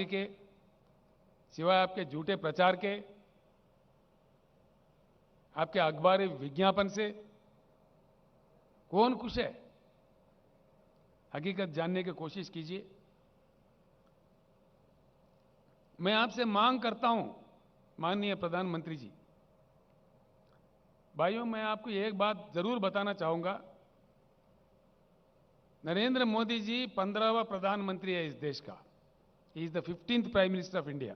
के सिवाय आपके झूठे प्रचार के, आपके अखबारी विज्ञापन से कौन खुश है? हकीकत जानने की कोशिश कीजिए। मैं आपसे मांग करता हूं, माननीय प्रधानमंत्री जी, भाइयों, मैं आपको एक बात जरूर बताना चाहूंगा। नरेंद्र मोदी जी 15वां प्रधानमंत्री है इस देश का। He is the 15th prime minister of India.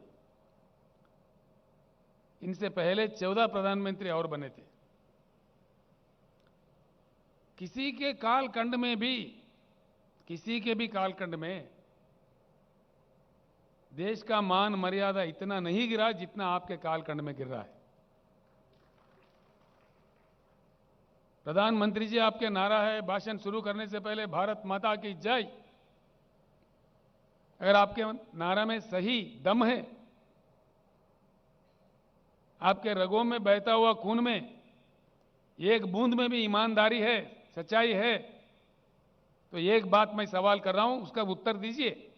इनसे पहले 14 प्रधानमंत्री और बने थे। किसी के कालखंड में भी, किसी के भी कालखंड में देश का मान मर्यादा इतना नहीं गिरा जितना आपके कालखंड में गिर रहा है। प्रधानमंत्री जी, आपके नारा है भाषण शुरू करने से पहले भारत माता की जय। अगर आपके नारा में सही दम है, आपके रगों में बहता हुआ खून में एक बूंद में भी ईमानदारी है, सच्चाई है, तो एक बात मैं सवाल कर रहा हूं, उसका उत्तर दीजिए।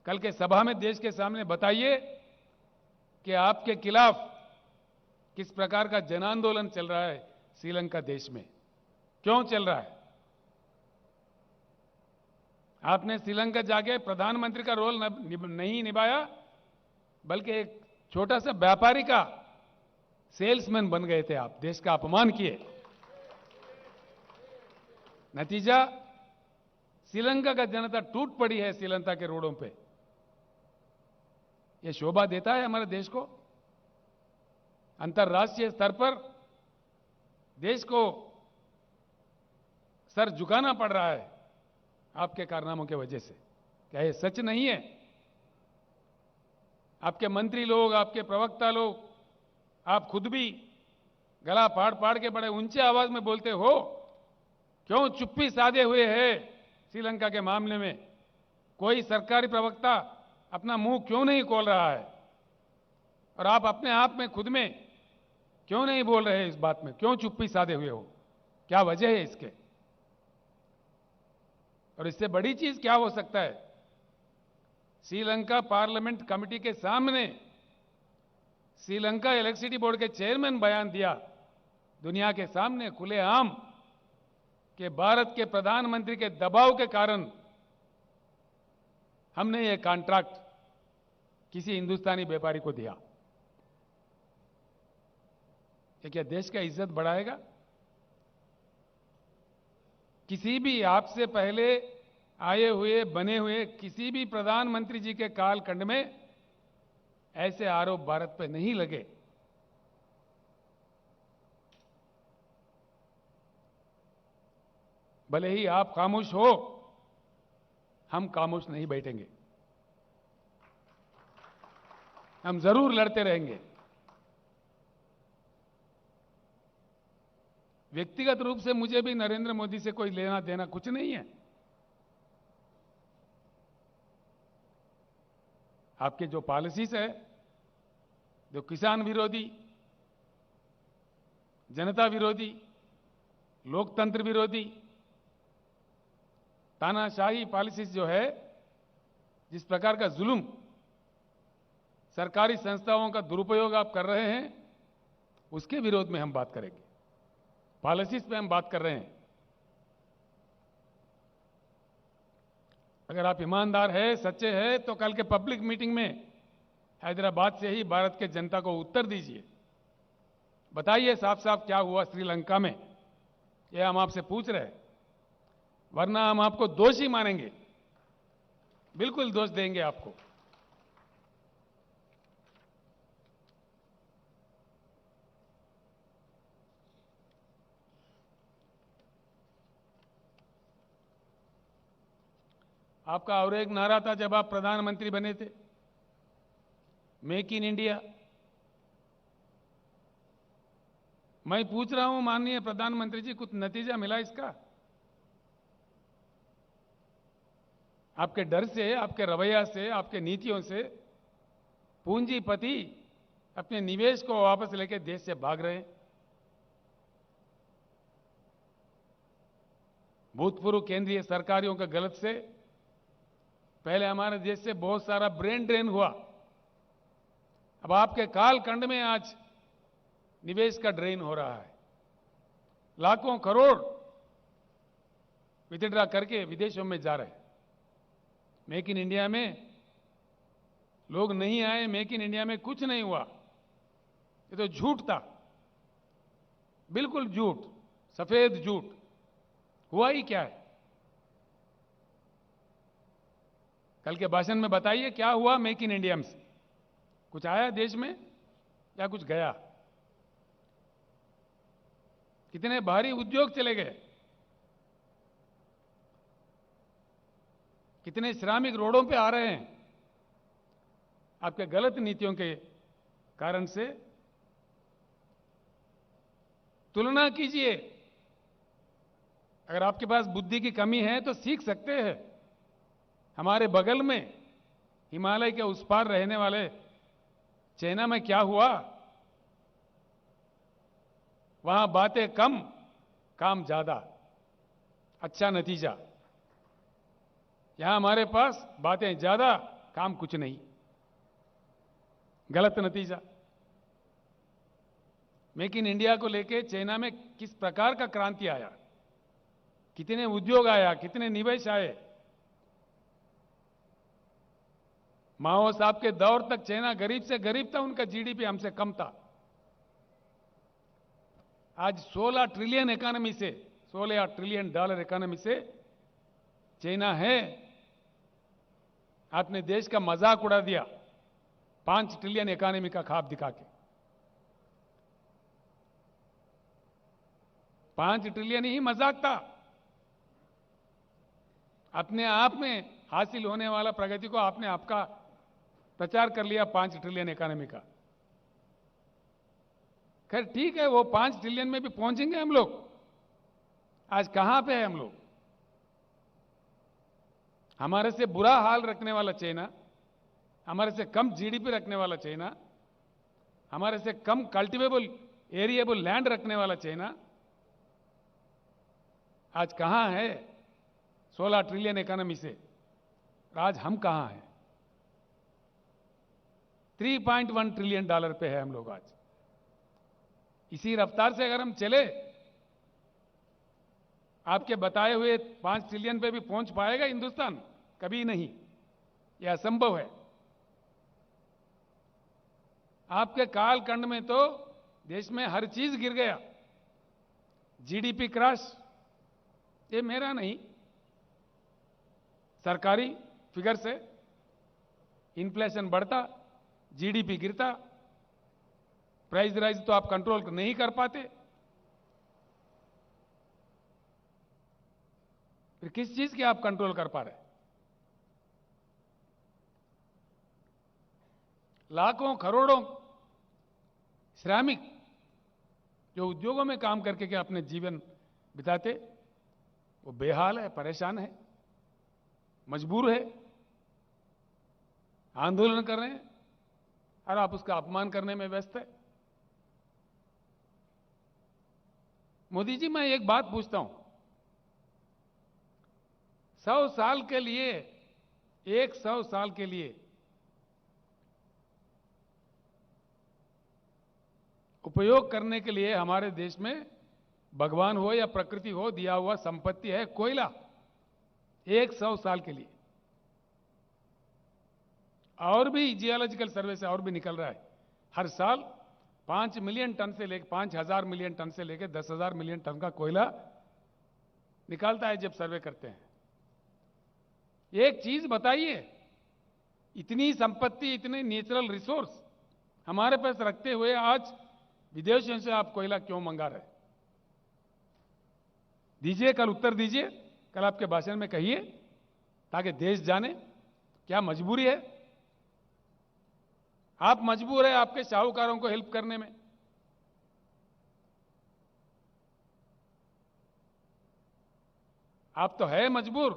कल के सभा में देश के सामने बताइए कि आपके खिलाफ किस प्रकार का जन आंदोलन चल रहा है श्रीलंका देश में, क्यों चल रहा है? आपने श्रीलंका जाके प्रधानमंत्री का रोल नहीं निभाया, बल्कि एक छोटा सा व्यापारी का सेल्समैन बन गए थे। आप देश का अपमान किए। नतीजा, श्रीलंका का जनता टूट पड़ी है श्रीलंका के रोडों पे। यह शोभा देता है हमारे देश को? अंतर्राष्ट्रीय स्तर पर देश को सर झुकाना पड़ रहा है आपके कारनामों के वजह से। क्या यह सच नहीं है? आपके मंत्री लोग, आपके प्रवक्ता लोग, आप खुद भी गला फाड़ फाड़ के बड़े ऊंचे आवाज में बोलते हो, क्यों चुप्पी साधे हुए हैं श्रीलंका के मामले में? कोई सरकारी प्रवक्ता अपना मुंह क्यों नहीं खोल रहा है? और आप अपने आप में, खुद में क्यों नहीं बोल रहे इस बात में? क्यों चुप्पी साधे हुए हो? क्या वजह है इसके? और इससे बड़ी चीज क्या हो सकता है? श्रीलंका पार्लियामेंट कमेटी के सामने श्रीलंका इलेक्ट्रिसिटी बोर्ड के चेयरमैन बयान दिया दुनिया के सामने खुलेआम कि भारत के प्रधानमंत्री के दबाव के कारण हमने ये कॉन्ट्रैक्ट किसी हिंदुस्तानी व्यापारी को दिया। ये क्या देश का इज्जत बढ़ाएगा? किसी भी आपसे पहले आए हुए, बने हुए किसी भी प्रधानमंत्री जी के कालखंड में ऐसे आरोप भारत पर नहीं लगे। भले ही आप खामोश हो, हम खामोश नहीं बैठेंगे। हम जरूर लड़ते रहेंगे। व्यक्तिगत रूप से मुझे भी नरेंद्र मोदी से कोई लेना देना कुछ नहीं है। आपके जो पॉलिसीज है, जो किसान विरोधी, जनता विरोधी, लोकतंत्र विरोधी, तानाशाही पॉलिसीज जो है, जिस प्रकार का जुल्म, सरकारी संस्थाओं का दुरुपयोग आप कर रहे हैं, उसके विरोध में हम बात करेंगे। पॉलिसीज पे हम बात कर रहे हैं। अगर आप ईमानदार है, सच्चे हैं, तो कल के पब्लिक मीटिंग में हैदराबाद से ही भारत के जनता को उत्तर दीजिए। बताइए साफ साफ क्या हुआ श्रीलंका में, यह हम आपसे पूछ रहे हैं। वरना हम आपको दोषी मानेंगे, बिल्कुल दोष देंगे आपको। आपका और एक नारा था जब आप प्रधानमंत्री बने थे, मेक इन इंडिया। मैं पूछ रहा हूं माननीय प्रधानमंत्री जी, कुछ नतीजा मिला इसका? आपके डर से, आपके रवैया से, आपके नीतियों से पूंजीपति अपने निवेश को वापस लेकर देश से भाग रहे हैं। भूतपूर्व केंद्रीय सरकारों के गलत से पहले हमारे देश से बहुत सारा ब्रेन ड्रेन हुआ। अब आपके कालखंड में आज निवेश का ड्रेन हो रहा है। लाखों करोड़ विथड्रा करके विदेशों में जा रहे हैं। मेक इन इंडिया में लोग नहीं आए, मेक इन इंडिया में कुछ नहीं हुआ। ये तो झूठ था, बिल्कुल झूठ, सफेद झूठ। हुआ ही क्या है? कल के भाषण में बताइए क्या हुआ मेक इन इंडिया से? कुछ आया देश में या कुछ गया? कितने भारी उद्योग चले गए, कितने श्रमिक रोडों पे आ रहे हैं आपके गलत नीतियों के कारण से। तुलना कीजिए, अगर आपके पास बुद्धि की कमी है तो सीख सकते हैं। हमारे बगल में हिमालय के उस पार रहने वाले चाइना में क्या हुआ? वहां बातें कम, काम ज्यादा, अच्छा नतीजा। यहां हमारे पास बातें ज्यादा, काम कुछ नहीं, गलत नतीजा। मेक इन इंडिया को लेके चाइना में किस प्रकार का क्रांति आया, कितने उद्योग आया, कितने निवेश आए। माओ साहब के दौर तक चाइना गरीब से गरीब था, उनका जीडीपी हमसे कम था। आज 16 ट्रिलियन इकोनॉमी से, 16 ट्रिलियन डॉलर इकोनॉमी से चाइना है। आपने देश का मजाक उड़ा दिया 5 ट्रिलियन इकोनॉमी का ख्वाब दिखा के। 5 ट्रिलियन ही मजाक था। अपने आप में हासिल होने वाला प्रगति को आपने आपका प्रचार कर लिया 5 ट्रिलियन इकोनॉमी का। खैर ठीक है, वो 5 ट्रिलियन में भी पहुंचेंगे हम लोग। आज कहां पे है हम लोग? हमारे से बुरा हाल रखने वाला चाइना, हमारे से कम जीडीपी रखने वाला चाइना, हमारे से कम कल्टिवेबल एरिएबल लैंड रखने वाला चाइना आज कहां है? 16 ट्रिलियन इकोनॉमी से आज हम कहां हैं? 3.1 ट्रिलियन डॉलर पे है हम लोग आज। इसी रफ्तार से अगर हम चले, आपके बताए हुए 5 ट्रिलियन पे भी पहुंच पाएगा हिंदुस्तान? कभी नहीं, यह असंभव है। आपके कालखंड में तो देश में हर चीज गिर गया। जीडीपी क्रैश, ये मेरा नहीं, सरकारी फिगर से इन्फ्लेशन बढ़ता, जीडीपी गिरता, प्राइस राइज तो आप कंट्रोल नहीं कर पाते। फिर किस चीज की आप कंट्रोल कर पा रहे? लाखों करोड़ों श्रमिक जो उद्योगों में काम करके के अपने जीवन बिताते, वो बेहाल है, परेशान है, मजबूर है, आंदोलन कर रहे हैं, और आप उसका अपमान करने में व्यस्त है। मोदी जी, मैं एक बात पूछता हूं, 100 साल के लिए, 100 साल के लिए उपयोग करने के लिए हमारे देश में भगवान हो या प्रकृति हो दिया हुआ संपत्ति है कोयला। 100 साल के लिए। और भी जियोलॉजिकल सर्वे से और भी निकल रहा है, हर साल 5 मिलियन टन से लेकर 5,000 मिलियन टन से लेकर 10,000 मिलियन टन का कोयला निकालता है जब सर्वे करते हैं। एक चीज बताइए, इतनी संपत्ति, इतने नेचुरल रिसोर्स हमारे पास रखते हुए आज विदेशों से आप कोयला क्यों मंगा रहे? दीजिए, कल उत्तर दीजिए, कल आपके भाषण में कहिए, ताकि देश जाने क्या मजबूरी है। आप मजबूर है आपके साहूकारों को हेल्प करने में। आप तो है मजबूर,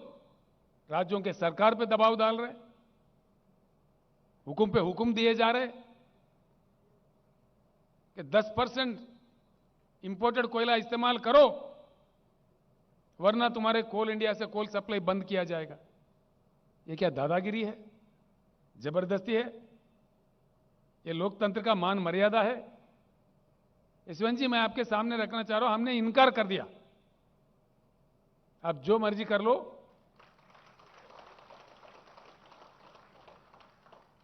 राज्यों के सरकार पे दबाव डाल रहे, हुकुम पे हुकुम दिए जा रहे कि 10% इंपोर्टेड कोयला इस्तेमाल करो, वरना तुम्हारे कोल इंडिया से कोल सप्लाई बंद किया जाएगा। ये क्या दादागिरी है? जबरदस्ती है? ये लोकतंत्र का मान मर्यादा है? यशवंत जी, मैं आपके सामने रखना चाह रहा हूं, हमने इनकार कर दिया। आप जो मर्जी कर लो,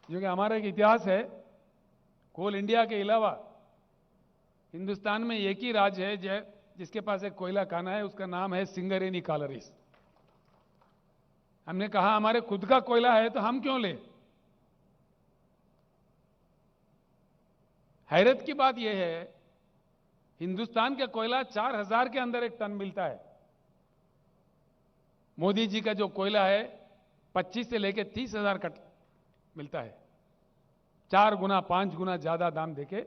क्योंकि हमारा एक इतिहास है। कोल इंडिया के अलावा हिंदुस्तान में एक ही राज्य है जिसके पास एक कोयला खाना है, उसका नाम है सिंगरेनी कालरीज। हमने कहा हमारे खुद का कोयला है तो हम क्यों ले? हैरत की बात यह है, हिंदुस्तान का कोयला 4000 के अंदर एक टन मिलता है। मोदी जी का जो कोयला है 25 से लेकर 30,000 का मिलता है, 4 गुना 5 गुना ज्यादा दाम देके।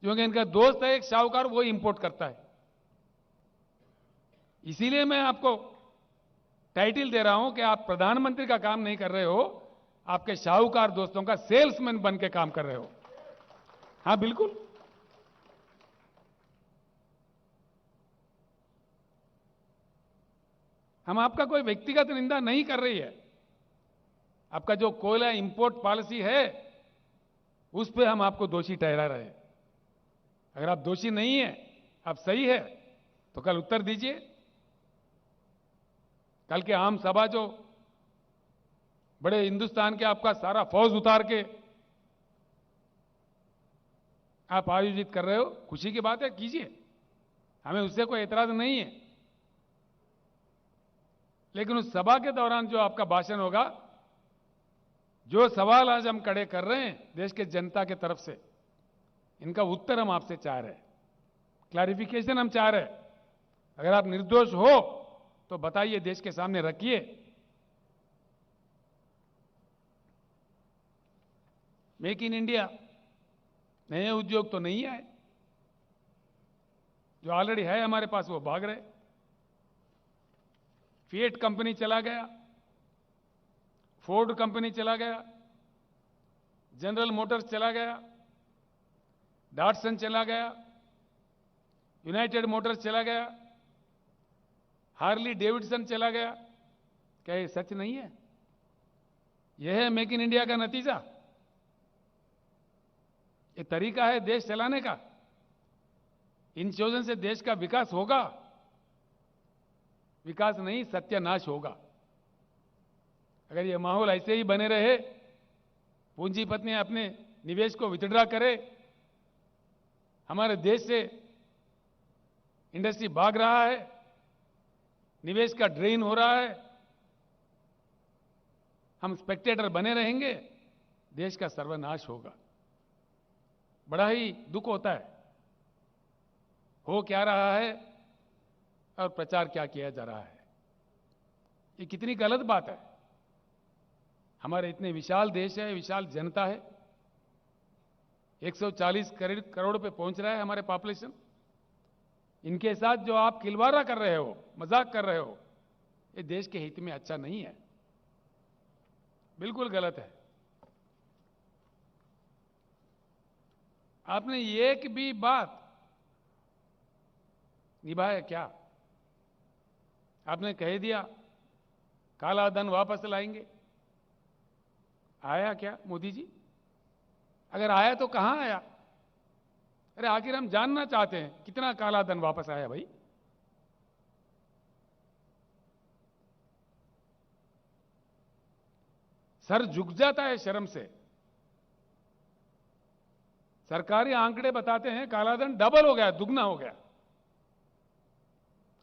क्योंकि इनका दोस्त है एक शाहूकार, वो इंपोर्ट करता है। इसीलिए मैं आपको टाइटल दे रहा हूं कि आप प्रधानमंत्री का काम नहीं कर रहे हो, आपके शाहूकार दोस्तों का सेल्समैन बन के काम कर रहे हो। हां, बिल्कुल। हम आपका कोई व्यक्तिगत निंदा नहीं कर रही है। आपका जो कोयला इंपोर्ट पॉलिसी है उस पे हम आपको दोषी ठहरा रहे हैं। अगर आप दोषी नहीं है, आप सही है, तो कल उत्तर दीजिए। कल के आम सभा जो बड़े हिंदुस्तान के आपका सारा फौज उतार के आप आयोजित कर रहे हो, खुशी की बात है, कीजिए, हमें उससे कोई एतराज नहीं है। लेकिन उस सभा के दौरान जो आपका भाषण होगा, जो सवाल आज हम खड़े कर रहे हैं देश के जनता के तरफ से, इनका उत्तर हम आपसे चाह रहे हैं, क्लैरिफिकेशन हम चाह रहे हैं। अगर आप निर्दोष हो तो बताइए, देश के सामने रखिए। मेक इन इंडिया, नए उद्योग तो नहीं आए, जो ऑलरेडी है हमारे पास वो भाग रहे। फिएट कंपनी चला गया, फोर्ड कंपनी चला गया, जनरल मोटर्स चला गया, डॉटसन चला गया, यूनाइटेड मोटर्स चला गया, हार्ली डेविडसन चला गया। क्या ये सच नहीं है? यह है मेक इन इंडिया का नतीजा? ये तरीका है देश चलाने का? इन चीजों से देश का विकास होगा? विकास नहीं, सत्यानाश होगा। अगर ये माहौल ऐसे ही बने रहे, पूंजीपति अपने निवेश को विथड्रा करे, हमारे देश से इंडस्ट्री भाग रहा है, निवेश का ड्रेन हो रहा है, हम स्पेक्टेटर बने रहेंगे, देश का सर्वनाश होगा। बड़ा ही दुख होता है। हो क्या रहा है और प्रचार क्या किया जा रहा है, ये कितनी गलत बात है। हमारे इतने विशाल देश है, विशाल जनता है, 140 करोड़ पे पहुंच रहा है हमारे पॉपुलेशन। इनके साथ जो आप खिलवाड़ा कर रहे हो, मजाक कर रहे हो, ये देश के हित में अच्छा नहीं है, बिल्कुल गलत है। आपने एक भी बात निभाया क्या? आपने कह दिया काला धन वापस लाएंगे, आया क्या मोदी जी? अगर आया तो कहां आया? अरे आखिर हम जानना चाहते हैं कितना काला धन वापस आया भाई। सर झुक जाता है शर्म से। सरकारी आंकड़े बताते हैं कालाधन डबल हो गया, दुगना हो गया।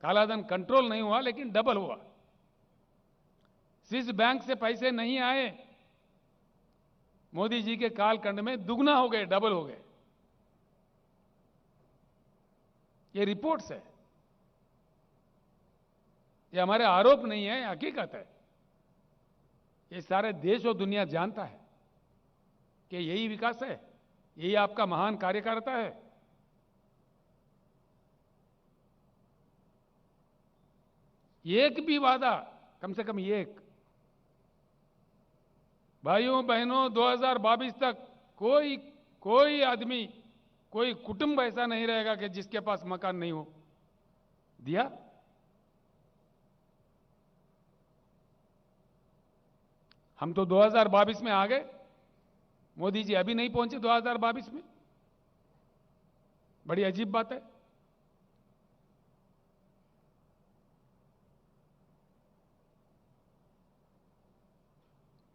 कालाधन कंट्रोल नहीं हुआ लेकिन डबल हुआ। स्विस बैंक से पैसे नहीं आए, मोदी जी के कालखंड में दुगना हो गए, डबल हो गए। ये रिपोर्ट्स है, ये हमारे आरोप नहीं है, हकीकत है। ये सारे देश और दुनिया जानता है कि यही विकास है, यही आपका महान कार्यकारिता है। एक भी वादा, कम से कम एक, भाइयों बहनों 2022 तक कोई आदमी, कोई कुटुंब ऐसा नहीं रहेगा कि जिसके पास मकान नहीं हो। दिया? हम तो 2022 में आ गए, मोदी जी अभी नहीं पहुंचे 2022 में। बड़ी अजीब बात है।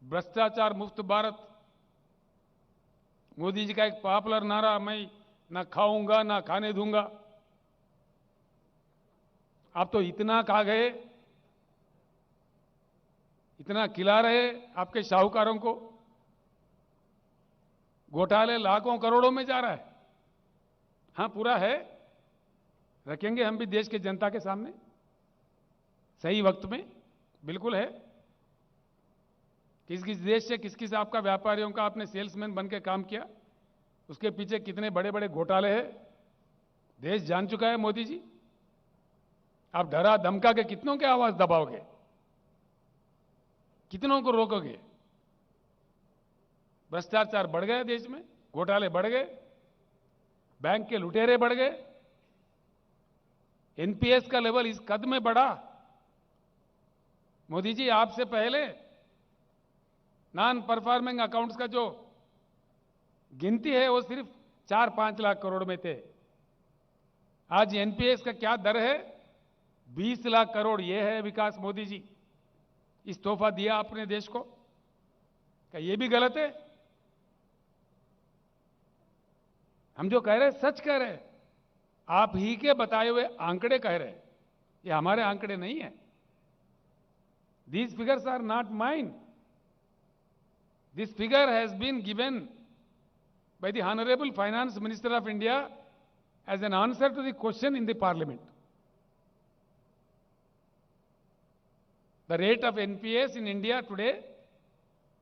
भ्रष्टाचार मुक्त भारत, मोदी जी का एक पॉपुलर नारा, मैं ना खाऊंगा ना खाने दूंगा। आप तो इतना खा गए, इतना खिला रहे आपके साहूकारों को, घोटाले लाखों करोड़ों में जा रहा है। हां, पूरा है, रखेंगे हम भी देश के जनता के सामने सही वक्त में, बिल्कुल है। किस किस देश से किस किस आपका व्यापारियों का आपने सेल्समैन बन के काम किया, उसके पीछे कितने बड़े बड़े घोटाले हैं, देश जान चुका है मोदी जी। आप डरा धमका के कितनों की आवाज दबाओगे, कितनों को रोकोगे? भ्रष्टाचार बढ़ गया देश में, घोटाले बढ़ गए, बैंक के लुटेरे बढ़ गए, एनपीएस का लेवल इस कद में बढ़ा। मोदी जी, आपसे पहले नॉन परफॉर्मिंग अकाउंट्स का जो गिनती है वो सिर्फ 4-5 लाख करोड़ में थे। आज एनपीएस का क्या दर है? 20 लाख करोड़। ये है विकास मोदी जी, इस तोहफा दिया आपने देश को। क्या ये भी गलत है? हम जो कह रहे हैं सच कह रहे हैं, आप ही के बताए हुए आंकड़े कह रहे हैं, ये हमारे आंकड़े नहीं है। These figures are not mine. This figure has been given by the Honorable Finance Minister of India as an answer to the question in the Parliament. The rate of NPS in India today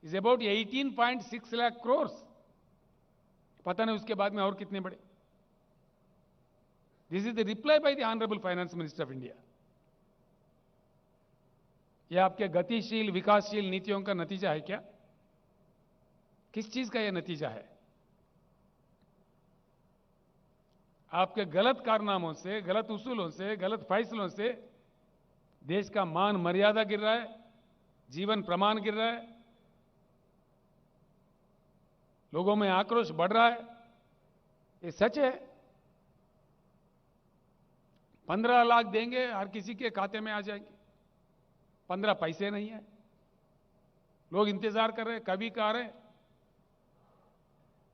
is about 18.6 lakh crores. पता नहीं उसके बाद में और कितने बड़े। This is the reply by the Honorable Finance Minister of India. ये आपके गतिशील विकासशील नीतियों का नतीजा है क्या? किस चीज का यह नतीजा है? आपके गलत कारनामों से, गलत उसूलों से, गलत फैसलों से देश का मान मर्यादा गिर रहा है, जीवन प्रमाण गिर रहा है, लोगों में आक्रोश बढ़ रहा है। ये सच है। 15 लाख देंगे, हर किसी के खाते में आ जाएंगे। 15 पैसे नहीं है। लोग इंतजार कर रहे हैं, कभी कह रहे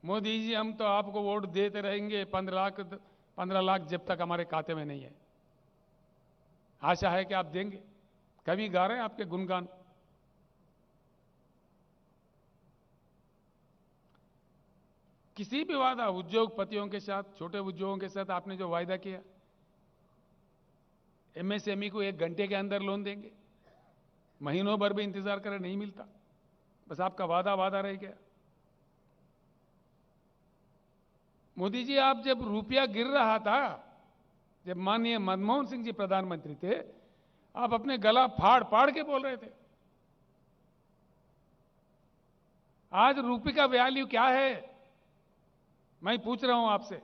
मोदी जी हम तो आपको वोट देते रहेंगे 15 लाख जब तक हमारे खाते में नहीं है। आशा है कि आप देंगे। कभी गा रहे हैं आपके गुणगान। किसी भी वादा उद्योगपतियों के साथ, छोटे उद्योगों के साथ आपने जो वायदा किया, एमएसएमई को 1 घंटे के अंदर लोन देंगे, महीनों भर भी इंतजार करें, नहीं मिलता। बस आपका वादा रह गया। मोदी जी, आप जब रुपया गिर रहा था, जब माननीय मनमोहन सिंह जी प्रधानमंत्री थे, आप अपने गला फाड़ फाड़ के बोल रहे थे। आज रुपये का वैल्यू क्या है? मैं पूछ रहा हूं आपसे,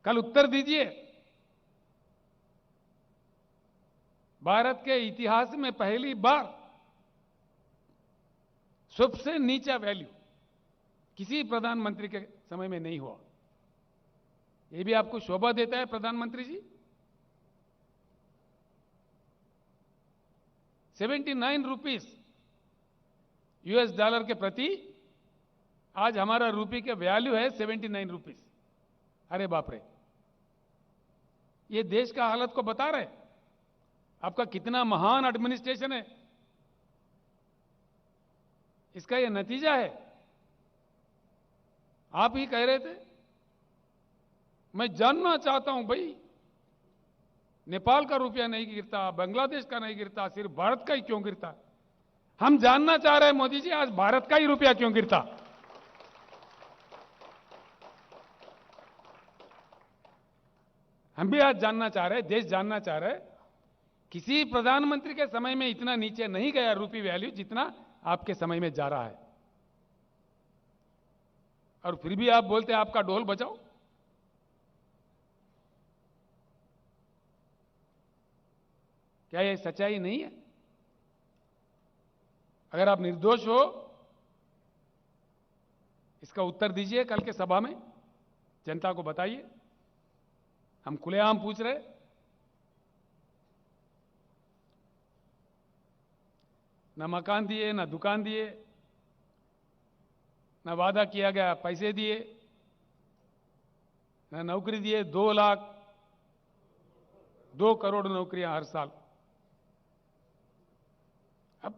कल उत्तर दीजिए। भारत के इतिहास में पहली बार सबसे नीचा वैल्यू किसी प्रधानमंत्री के समय में नहीं हुआ। ये भी आपको शोभा देता है प्रधानमंत्री जी? 79 रुपीस यूएस डॉलर के प्रति आज हमारा रुपये का वैल्यू है 79 रुपीस। अरे बाप रे, ये देश का हालत को बता रहे। आपका कितना महान एडमिनिस्ट्रेशन है, इसका ये नतीजा है। आप ही कह रहे थे। मैं जानना चाहता हूं भाई, नेपाल का रुपया नहीं गिरता, बांग्लादेश का नहीं गिरता, सिर्फ भारत का ही क्यों गिरता? हम जानना चाह रहे हैं मोदी जी, आज भारत का ही रुपया क्यों गिरता? हम भी आज जानना चाह रहे हैं, देश जानना चाह रहे हैं। किसी प्रधानमंत्री के समय में इतना नीचे नहीं गया रुपये वैल्यू जितना आपके समय में जा रहा है। और फिर भी आप बोलते हैं आपका ढोल बजाओ। क्या यह सच्चाई नहीं है? अगर आप निर्दोष हो, इसका उत्तर दीजिए कल के सभा में, जनता को बताइए। हम खुलेआम पूछ रहे। न मकान दिए, न दुकान दिए, न वादा किया गया पैसे दिए, न नौकरी दिए। 2 लाख 2 करोड़ नौकरियां हर साल। अब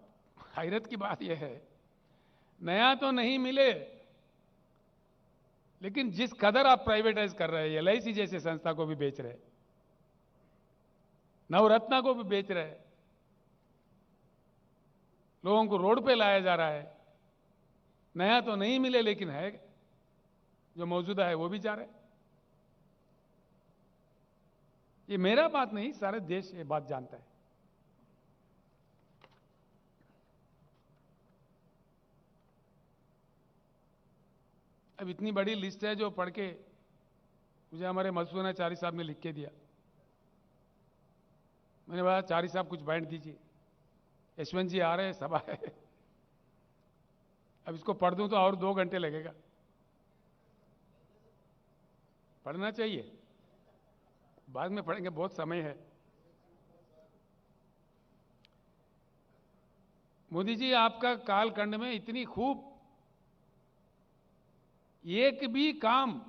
हैरत की बात यह है, नया तो नहीं मिले, लेकिन जिस कदर आप प्राइवेटाइज कर रहे हैं, एलआईसी जैसे संस्था को भी बेच रहे, नवरत्ना को भी बेच रहे, लोगों को रोड पे लाया जा रहा है। नया तो नहीं मिले, लेकिन है जो मौजूदा है वो भी जा रहा है। ये मेरा बात नहीं, सारे देश ये बात जानता है। अब इतनी बड़ी लिस्ट है जो पढ़ के मुझे हमारे मधुसूदनाचार्य साहब ने लिख के दिया। मैंने बोला चारी साहब कुछ बांट दीजिए, यशवंत जी आ रहे हैं, सभा है। अब इसको पढ़ दूं तो और 2 घंटे लगेगा। पढ़ना चाहिए, बाद में पढ़ेंगे, बहुत समय है। मोदी जी, आपका कालखंड में इतनी खूब, एक भी काम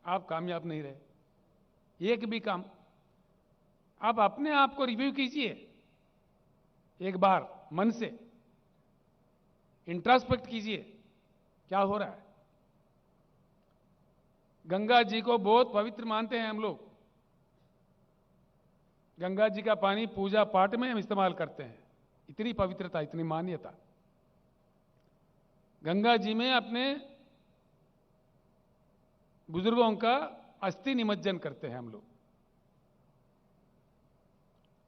आप कामयाब नहीं रहे। एक भी काम। आप अपने आप को रिव्यू कीजिए एक बार, मन से इंट्रोस्पेक्ट कीजिए, क्या हो रहा है। गंगा जी को बहुत पवित्र मानते हैं हम लोग। गंगा जी का पानी पूजा पाठ में हम इस्तेमाल करते हैं। इतनी पवित्रता, इतनी मान्यता। गंगा जी में अपने बुजुर्गों का अस्थि निमज्जन करते हैं हम लोग।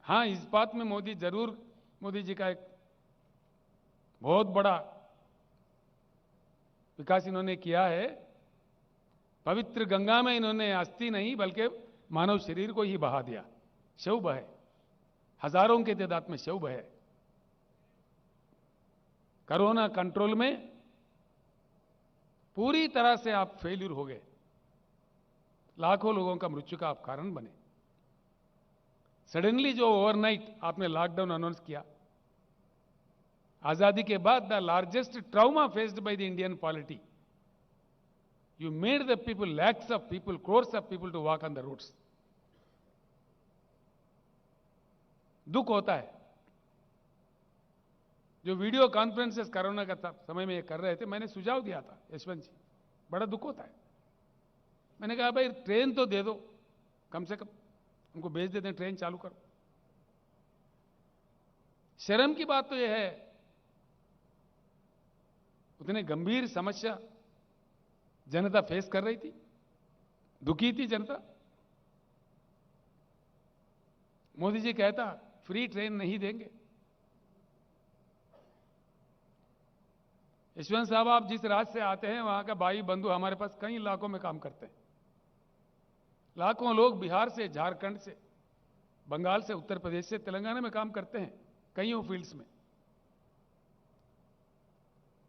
हां, इस बात में मोदी जी का एक बहुत बड़ा विकास इन्होंने किया है। पवित्र गंगा में इन्होंने अस्थि नहीं बल्कि मानव शरीर को ही बहा दिया। शव बहे, हजारों के तादाद में शव बहे। कोरोना कंट्रोल में पूरी तरह से आप फेल्यूर हो गए। लाखों लोगों का मृत्यु का आप कारण बने। सडनली जो ओवरनाइट आपने लॉकडाउन अनाउंस किया, आजादी के बाद the largest trauma faced by the Indian polity, you made the people, lakhs of people, crores of people to walk on the roads. दुख होता है। जो वीडियो कॉन्फ्रेंसेस कोरोना का समय में ये कर रहे थे, मैंने सुझाव दिया था, यशवंत जी, बड़ा दुख होता है। मैंने कहा भाई ट्रेन तो दे दो, कम से कम उनको भेज देते हैं, ट्रेन चालू करो। शर्म की बात तो यह है, उतने गंभीर समस्या जनता फेस कर रही थी, दुखी थी जनता। मोदी जी कहता फ्री ट्रेन नहीं देंगे। यशवंत साहब, आप जिस राज्य से आते हैं वहां का भाई बंधु हमारे पास कई इलाकों में काम करते हैं। लाखों लोग बिहार से, झारखंड से, बंगाल से, उत्तर प्रदेश से, तेलंगाना में काम करते हैं, कईयों फील्ड्स में।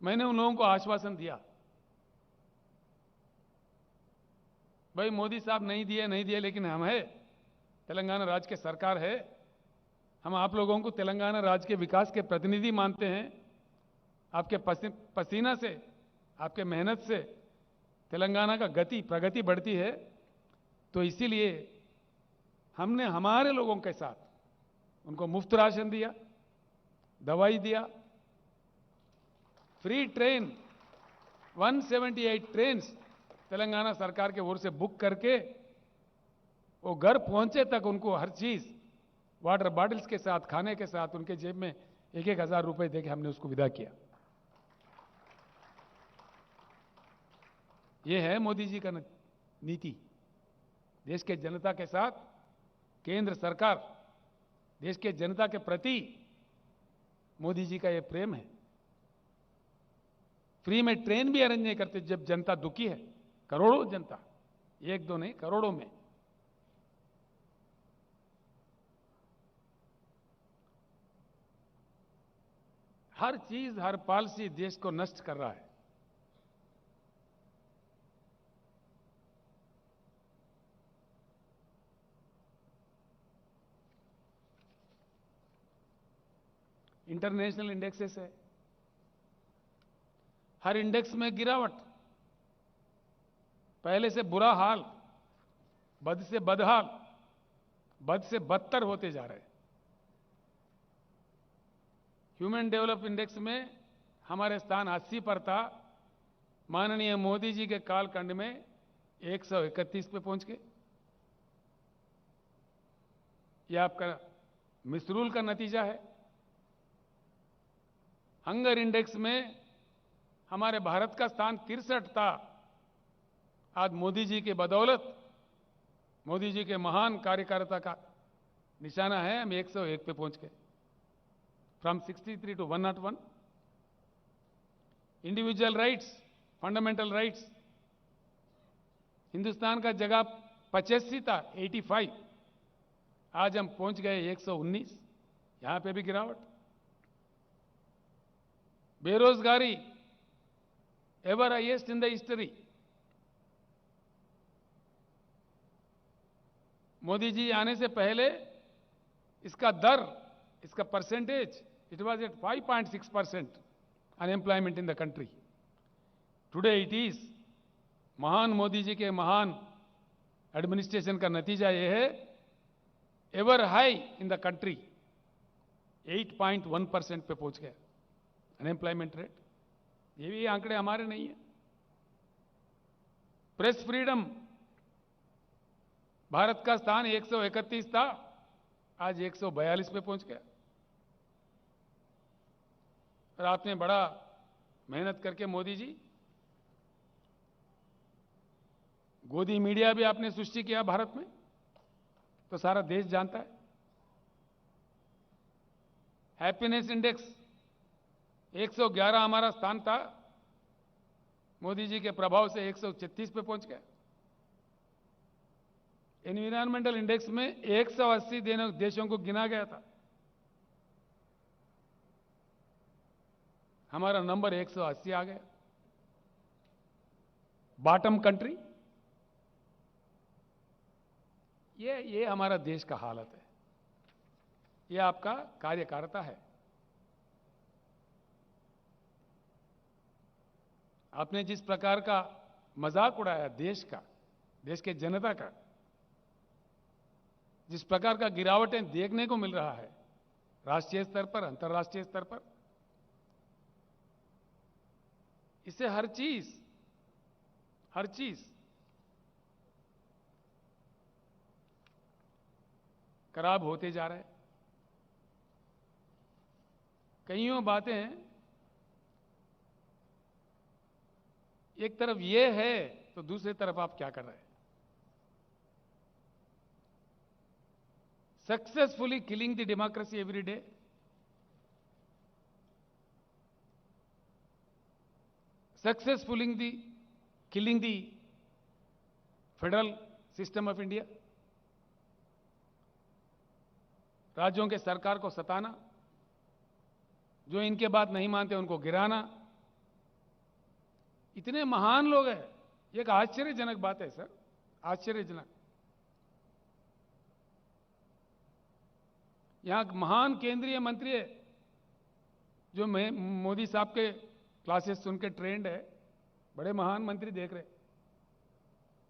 मैंने उन लोगों को आश्वासन दिया, भाई मोदी साहब नहीं दिए, लेकिन हम है, तेलंगाना राज्य की सरकार है, हम आप लोगों को तेलंगाना राज्य के विकास के प्रतिनिधि मानते हैं। आपके पसीना से, आपके मेहनत से तेलंगाना का प्रगति बढ़ती है। तो इसीलिए हमने हमारे लोगों के साथ उनको मुफ्त राशन दिया, दवाई दिया, फ्री ट्रेन 178 ट्रेन तेलंगाना सरकार के ओर से बुक करके वो घर पहुंचे तक उनको हर चीज, वाटर बॉटल्स के साथ, खाने के साथ, उनके जेब में 1-1 हजार रुपए देके हमने उसको विदा किया। ये है मोदी जी का नीति। देश के जनता के साथ केंद्र सरकार, देश के जनता के प्रति मोदी जी का ये प्रेम है। फ्री में ट्रेन भी अरेंज नहीं करते जब जनता दुखी है। करोड़ों जनता, 1-2 नहीं, करोड़ों में। हर चीज, हर पॉलिसी देश को नष्ट कर रहा है। इंटरनेशनल इंडेक्सेस है, हर इंडेक्स में गिरावट, पहले से बुरा हाल, बद से बदहाल, बद से बदतर होते जा रहे हैं। ह्यूमन डेवलप इंडेक्स में हमारे स्थान 80 पर था, माननीय मोदी जी के कालखंड में 131 पे पहुंच गए। यह आपका मिसरूल का नतीजा है। हंगर इंडेक्स में हमारे भारत का स्थान 63 था, आज मोदी जी की बदौलत, मोदी जी के महान कार्यकारिता का निशाना है, हम 101 पे पहुंच गए, from 63 to 101। Individual rights, fundamental rights, Hindustan का जगह 85 था, 85, आज हम पहुंच गए 119, यहां पे भी गिरावट। बेरोजगारी ever highest in the history. Modi ji आने से पहले इसका दर, इसका percentage, it was at 5.6% unemployment in the country. Today it is, महान मोदी जी के महान एडमिनिस्ट्रेशन का नतीजा यह है, ever high in the country, 8.1% पे पहुंच गया अनएम्प्लॉयमेंट रेट। ये भी आंकड़े हमारे नहीं है। प्रेस फ्रीडम, भारत का स्थान 131 था, आज 142 पे पहुंच गया। और आपने बड़ा मेहनत करके मोदी जी, गोदी मीडिया भी आपने सृष्टि किया भारत में, तो सारा देश जानता है। हैप्पीनेस इंडेक्स 111 हमारा स्थान था, मोदी जी के प्रभाव से 136 पे पहुंच गया। एनवायरमेंटल इंडेक्स में 180 देशों को गिना गया था, हमारा नंबर 180 आ गया। बॉटम कंट्री, ये हमारा देश का हालत है, ये आपका कार्यकारिता है। आपने जिस प्रकार का मजाक उड़ाया देश का, देश के जनता का, जिस प्रकार का गिरावटें देखने को मिल रहा है राष्ट्रीय स्तर पर, अंतर्राष्ट्रीय स्तर पर, इससे हर चीज खराब होते जा रहा है। कईयों बातें एक तरफ ये है तो दूसरी तरफ आप क्या कर रहे हैं? Successfully killing the democracy every day, successfully killing the federal system of India, राज्यों के सरकार को सताना, जो इनके बात नहीं मानते उनको गिराना। इतने महान लोग हैं, ये एक आश्चर्यजनक बात है सर, आश्चर्यजनक। यहां महान केंद्रीय मंत्री है, जो मोदी साहब के क्लासेस सुन के ट्रेंड है, बड़े महान मंत्री देख रहे,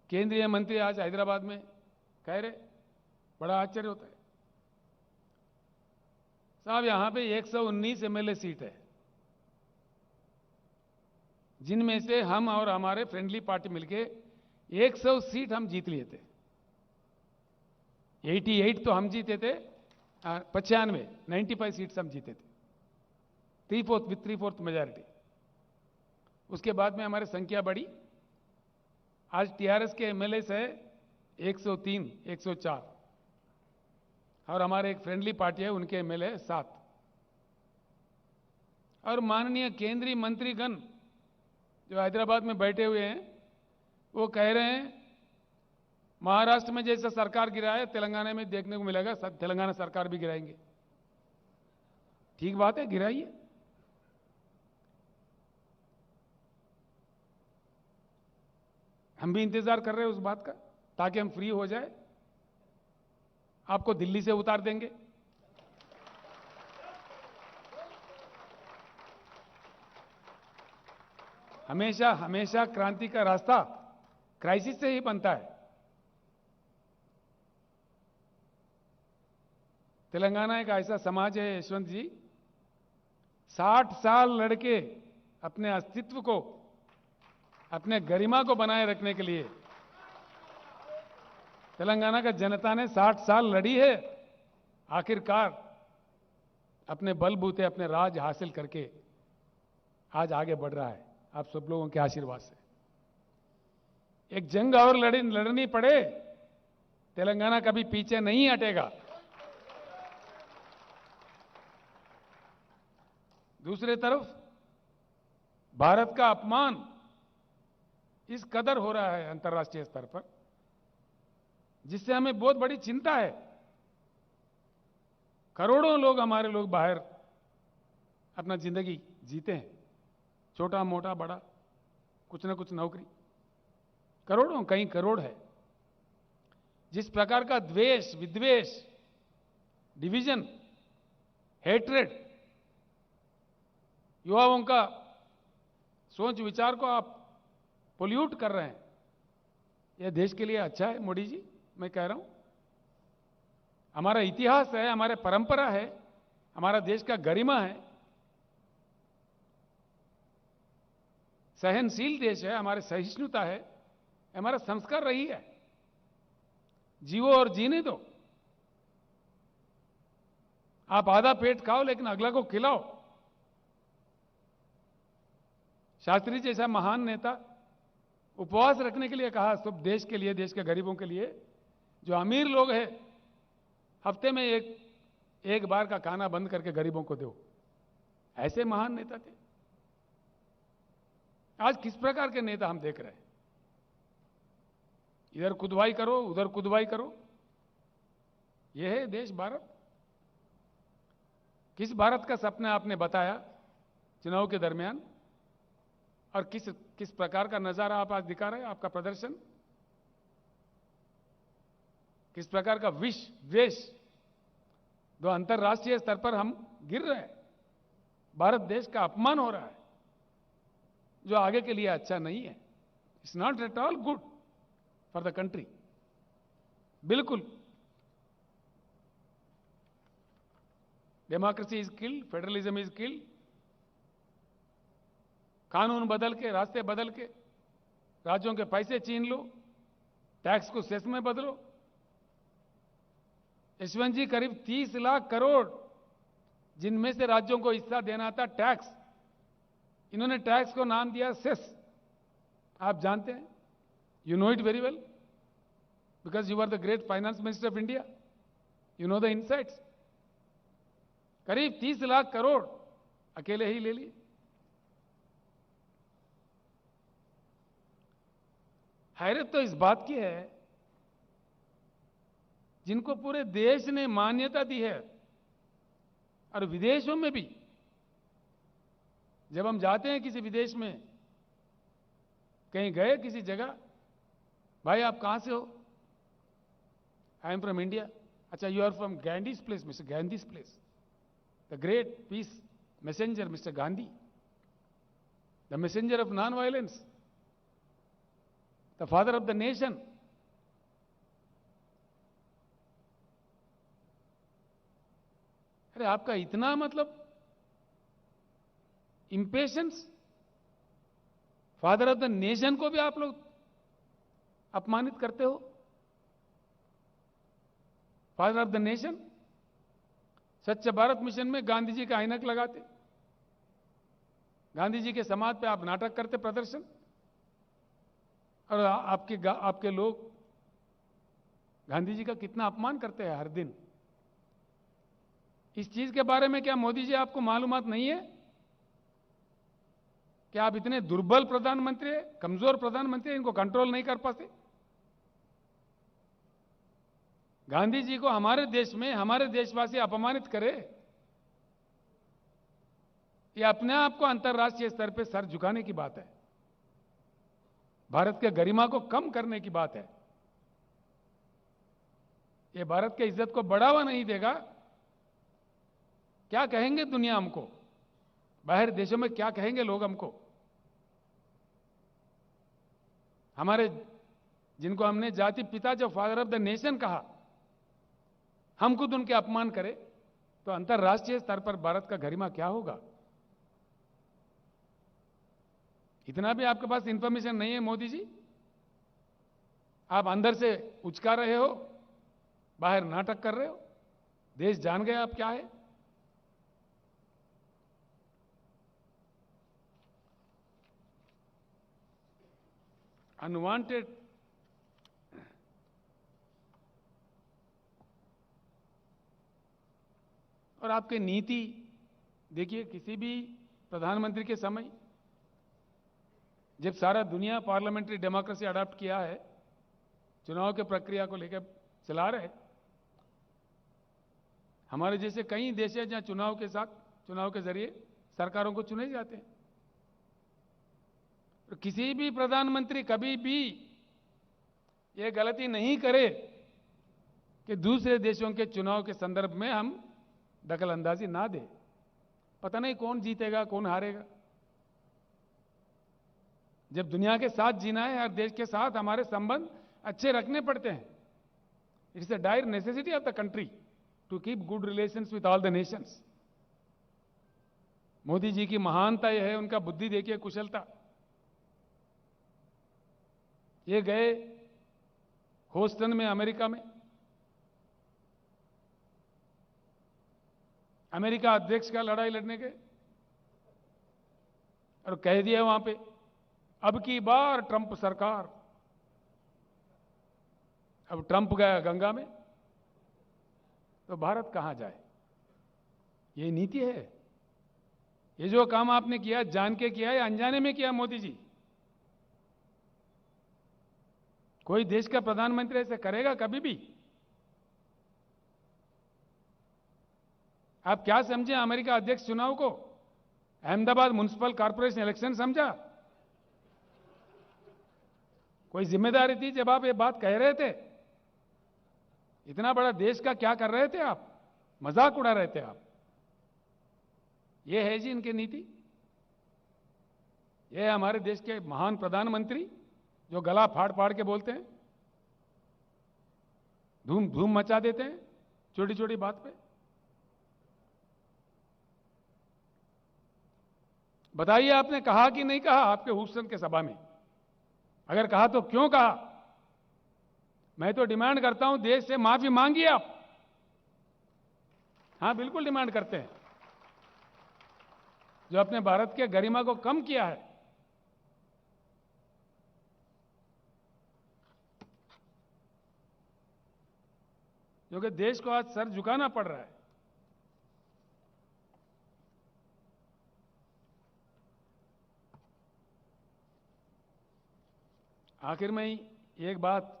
केंद्रीय मंत्री आज हैदराबाद में कह रहे, बड़ा आश्चर्य होता है। साहब यहां पे 119 एमएलए सीट है, जिनमें से हम और हमारे फ्रेंडली पार्टी मिलके 100 सीट हम जीत लिए थे। 88 तो हम जीते थे, 95 सीट्स हम जीते थे, 3/4 मेजॉरिटी। उसके बाद में हमारी संख्या बढ़ी, आज टीआरएस के एमएलए है 103, 104, और हमारे एक फ्रेंडली पार्टी है, उनके एमएलए 7। और माननीय केंद्रीय मंत्रीगण जो हैदराबाद में बैठे हुए हैं, वो कह रहे हैं महाराष्ट्र में जैसा सरकार गिरा है तेलंगाना में देखने को मिलेगा, तेलंगाना सरकार भी गिराएंगे। ठीक बात है, गिराइए, हम भी इंतजार कर रहे हैं उस बात का, ताकि हम फ्री हो जाए, आपको दिल्ली से उतार देंगे। हमेशा हमेशा क्रांति का रास्ता क्राइसिस से ही बनता है। तेलंगाना एक ऐसा समाज है यशवंत जी, 60 साल लड़के अपने अस्तित्व को, अपने गरिमा को बनाए रखने के लिए तेलंगाना का जनता ने 60 साल लड़ी है। आखिरकार अपने बलबूते, अपने राज हासिल करके आज आगे बढ़ रहा है, आप सब लोगों के आशीर्वाद से। एक जंग और लड़नी पड़े, तेलंगाना कभी पीछे नहीं हटेगा। दूसरी तरफ भारत का अपमान इस कदर हो रहा है अंतर्राष्ट्रीय स्तर पर, जिससे हमें बहुत बड़ी चिंता है। करोड़ों लोग, हमारे लोग बाहर अपना जिंदगी जीते हैं, छोटा मोटा बड़ा, कुछ ना कुछ नौकरी, करोड़ों, कई करोड़ है। जिस प्रकार का द्वेष, विद्वेष, डिवीजन, हेट्रेड, युवाओं का सोच विचार को आप पोल्यूट कर रहे हैं, यह देश के लिए अच्छा है मोदी जी? मैं कह रहा हूं, हमारा इतिहास है, हमारे परंपरा है, हमारा देश का गरिमा है, सहनशील देश है, हमारे सहिष्णुता है, हमारा संस्कार रही है। जीवो और जीने दो। आप आधा पेट खाओ लेकिन अगला को खिलाओ। शास्त्री जैसा महान नेता उपवास रखने के लिए कहा, सब देश के लिए, देश के गरीबों के लिए। जो अमीर लोग हैं, हफ्ते में एक बार का खाना बंद करके गरीबों को दो। ऐसे महान नेता थे। आज किस प्रकार के नेता हम देख रहे हैं? इधर खुदवाई करो, उधर खुदवाई करो। यह है देश भारत? किस भारत का सपना आपने बताया चुनाव के दरमियान? और किस प्रकार का नजारा आप आज दिखा रहे हैं? आपका प्रदर्शन किस प्रकार का विष, द्वेष, जो अंतर्राष्ट्रीय स्तर पर हम गिर रहे हैं। भारत देश का अपमान हो रहा है, जो आगे के लिए अच्छा नहीं है। It's not at all good for the country. बिल्कुल। Democracy is killed, federalism is killed. कानून बदल के, रास्ते बदल के, राज्यों के पैसे छीन लो, टैक्स को सेस में बदलो। यशवंत जी, करीब 30 लाख करोड़, जिनमें से राज्यों को हिस्सा देना था टैक्स, इन्होंने टैक्स को नाम दिया सेस। आप जानते हैं, you know it very well, because you are the great finance minister of India, you know the insights. करीब 30 लाख करोड़ अकेले ही ले लिए। हैरत तो इस बात की है, जिनको पूरे देश ने मान्यता दी है, और विदेशों में भी, जब हम जाते हैं किसी विदेश में, कहीं गए किसी जगह, भाई आप कहां से हो? I am from India. अच्छा, you are from Gandhi's place, mister Gandhi's place, the great peace messenger mister Gandhi, the messenger of non violence, the father of the nation. अरे आपका इतना मतलब impatience, father of the nation को भी आप लोग अपमानित करते हो। Father of the nation. Swachh Bharat mission में गांधी जी का ऐनक लगाते, गांधी जी के समाज पे आप नाटक करते, प्रदर्शन, और आपके लोग गांधी जी का कितना अपमान करते हैं हर दिन। इस चीज के बारे में क्या मोदी जी आपको मालूमात नहीं है कि आप इतने दुर्बल प्रधानमंत्री हैं, कमजोर प्रधानमंत्री हैं, इनको कंट्रोल नहीं कर पाते? गांधी जी को हमारे देश में हमारे देशवासी अपमानित करे, ये अपने आप को अंतर्राष्ट्रीय स्तर पर सर झुकाने की बात है। भारत के गरिमा को कम करने की बात है। ये भारत के इज्जत को बढ़ावा नहीं देगा। क्या कहेंगे दुनिया हमको, बाहर देशों में क्या कहेंगे लोग हमको? हमारे जिनको हमने जाति पिता जो फादर ऑफ द नेशन कहा, हम खुद उनके अपमान करें तो अंतर्राष्ट्रीय स्तर पर भारत का गरिमा क्या होगा? इतना भी आपके पास इंफॉर्मेशन नहीं है मोदी जी? आप अंदर से उचका रहे हो, बाहर नाटक कर रहे हो। देश जान गया आप क्या है। अनवांटेड और आपकी नीति देखिए, किसी भी प्रधानमंत्री के समय जब सारा दुनिया पार्लियामेंट्री डेमोक्रेसी अडॉप्ट किया है, चुनाव के प्रक्रिया को लेकर चला रहे, हमारे जैसे कई देश हैं जहां चुनाव के जरिए सरकारों को चुने जाते हैं। तो किसी भी प्रधानमंत्री कभी भी ये गलती नहीं करे कि दूसरे देशों के चुनाव के संदर्भ में हम दखल अंदाजी ना दे। पता नहीं कौन जीतेगा कौन हारेगा। जब दुनिया के साथ जीना है, हर देश के साथ हमारे संबंध अच्छे रखने पड़ते हैं। It's a dire necessity of the country to keep good relations with all the nations. Modi ji की महानता यह है, उनका बुद्धि देखिए, कुशलता। ये गए ह्यूस्टन में, अमेरिका में, अमेरिका अध्यक्ष का लड़ाई लड़ने के, और कह दिया वहां पे अब की बार ट्रंप सरकार। अब ट्रंप गया गंगा में, तो भारत कहां जाए? ये नीति है। ये जो काम आपने किया, जान के किया या अनजाने में किया मोदी जी? कोई देश का प्रधानमंत्री ऐसे करेगा कभी भी? आप क्या समझे अमेरिका अध्यक्ष चुनाव को? अहमदाबाद म्युनिसिपल कॉर्पोरेशन इलेक्शन समझा? कोई जिम्मेदारी थी जब आप ये बात कह रहे थे? इतना बड़ा देश का क्या कर रहे थे आप? मजाक उड़ा रहे थे आप? ये है जी इनकी नीति। ये है हमारे देश के महान प्रधानमंत्री जो गला फाड़ फाड़ के बोलते हैं, धूम धूम मचा देते हैं छोटी छोटी बात पे। बताइए आपने कहा कि नहीं कहा आपके ह्यूस्टन के सभा में? अगर कहा तो क्यों कहा? मैं तो डिमांड करता हूं देश से माफी मांगिए आप। हां, बिल्कुल डिमांड करते हैं। जो अपने भारत के गरिमा को कम किया है, जो कि देश को आज सर झुकाना पड़ रहा है। आखिर में ही एक बात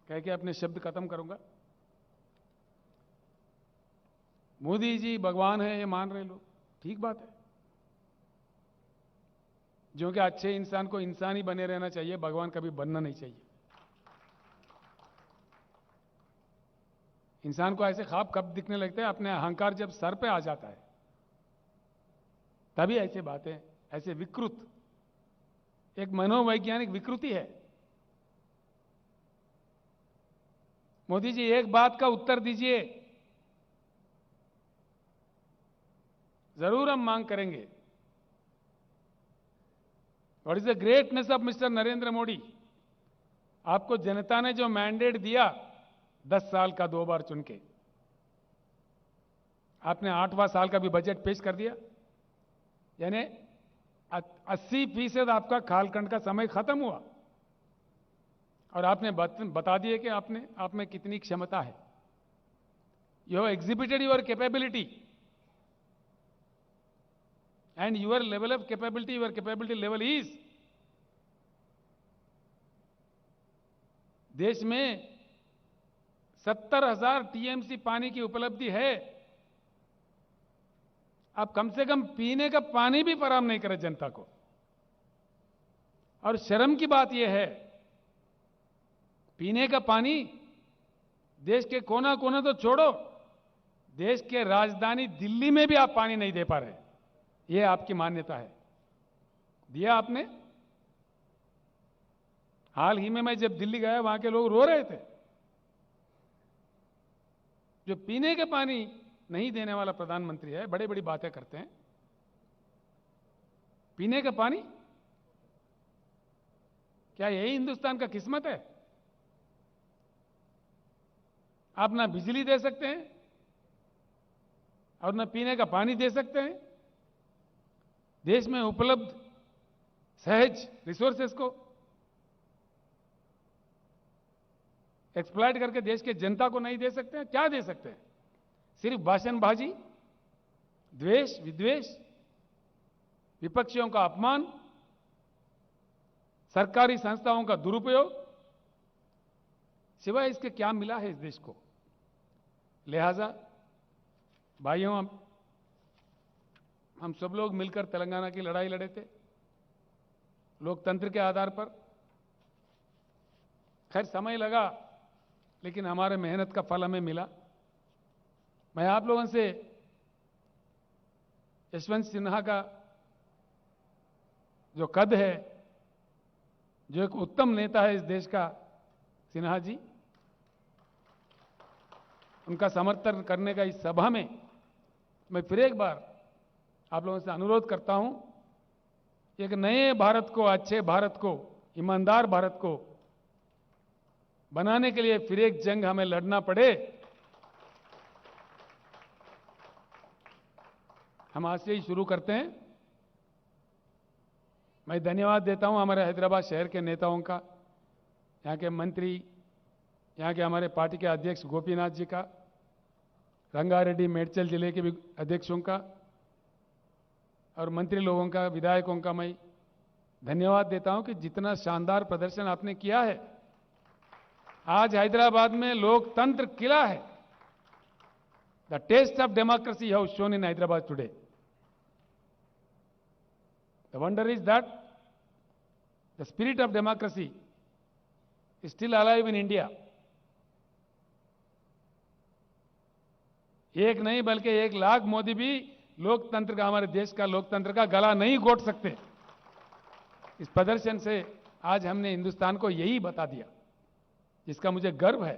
कह के अपने शब्द खत्म करूंगा। मोदी जी भगवान है ये मान रहे लोग, ठीक बात है। जो कि अच्छे इंसान को इंसान ही बने रहना चाहिए, भगवान कभी बनना नहीं चाहिए। इंसान को ऐसे ख्वाब कब दिखने लगते हैं? अपने अहंकार जब सर पे आ जाता है, तभी ऐसे बातें, ऐसे विकृत, एक मनोवैज्ञानिक विकृति है। मोदी जी एक बात का उत्तर दीजिए, जरूर हम मांग करेंगे। What is the greatness of mister Narendra Modi? आपको जनता ने जो मैंडेट दिया 10 साल का 2 बार चुन के, आपने 8वां साल का भी बजट पेश कर दिया। यानी 80% आपका कालखंड का समय खत्म हुआ और आपने बता दिए कि आप में कितनी क्षमता है। You have exhibited your capability and your level of capability, your capability level is, देश में 70,000 टीएमसी पानी की उपलब्धि है। आप कम से कम पीने का पानी भी फराहम नहीं करें जनता को। और शर्म की बात यह है, पीने का पानी देश के कोना कोना तो छोड़ो, देश के राजधानी दिल्ली में भी आप पानी नहीं दे पा रहे। यह आपकी मान्यता है। दिया आपने? हाल ही में मैं जब दिल्ली गया, वहां के लोग रो रहे थे। जो पीने के पानी नहीं देने वाला प्रधानमंत्री है, बड़े बड़ी बातें करते हैं। पीने का पानी, क्या यही हिंदुस्तान का किस्मत है? आप ना बिजली दे सकते हैं और ना पीने का पानी दे सकते हैं। देश में उपलब्ध सहज रिसोर्सेस को एक्सप्लॉइट करके देश के जनता को नहीं दे सकते हैं। क्या दे सकते हैं? सिर्फ भाषणबाजी, द्वेष, विद्वेष, विपक्षियों का अपमान, सरकारी संस्थाओं का दुरुपयोग, सिवाय इसके क्या मिला है इस देश को? लिहाजा भाइयों, हम सब लोग मिलकर तेलंगाना की लड़ाई लड़े थे, लोकतंत्र के आधार पर। खैर समय लगा, लेकिन हमारे मेहनत का फल हमें मिला। मैं आप लोगों से यशवंत सिन्हा का जो कद है, जो एक उत्तम नेता है इस देश का, सिन्हा जी, उनका समर्थन करने का इस सभा में मैं फिर एक बार आप लोगों से अनुरोध करता हूं, एक नए भारत को, अच्छे भारत को, ईमानदार भारत को बनाने के लिए फिर एक जंग हमें लड़ना पड़े। हम आज से ही शुरू करते हैं। मैं धन्यवाद देता हूं हमारे हैदराबाद शहर के नेताओं का, यहाँ के मंत्री, यहाँ के हमारे पार्टी के अध्यक्ष गोपीनाथ जी का, रंगारेड्डी मेडचल जिले के भी अध्यक्षों का और मंत्री लोगों का, विधायकों का मैं धन्यवाद देता हूं कि जितना शानदार प्रदर्शन आपने किया है। आज हैदराबाद में लोकतंत्र खिला है। The test of democracy have shown in Hyderabad today. The wonder is that the spirit of democracy is still alive in India. एक नहीं बल्कि 1 लाख मोदी भी लोकतंत्र का, हमारे देश का लोकतंत्र का गला नहीं घोट सकते। इस प्रदर्शन से आज हमने हिंदुस्तान को यही बता दिया, जिसका मुझे गर्व है।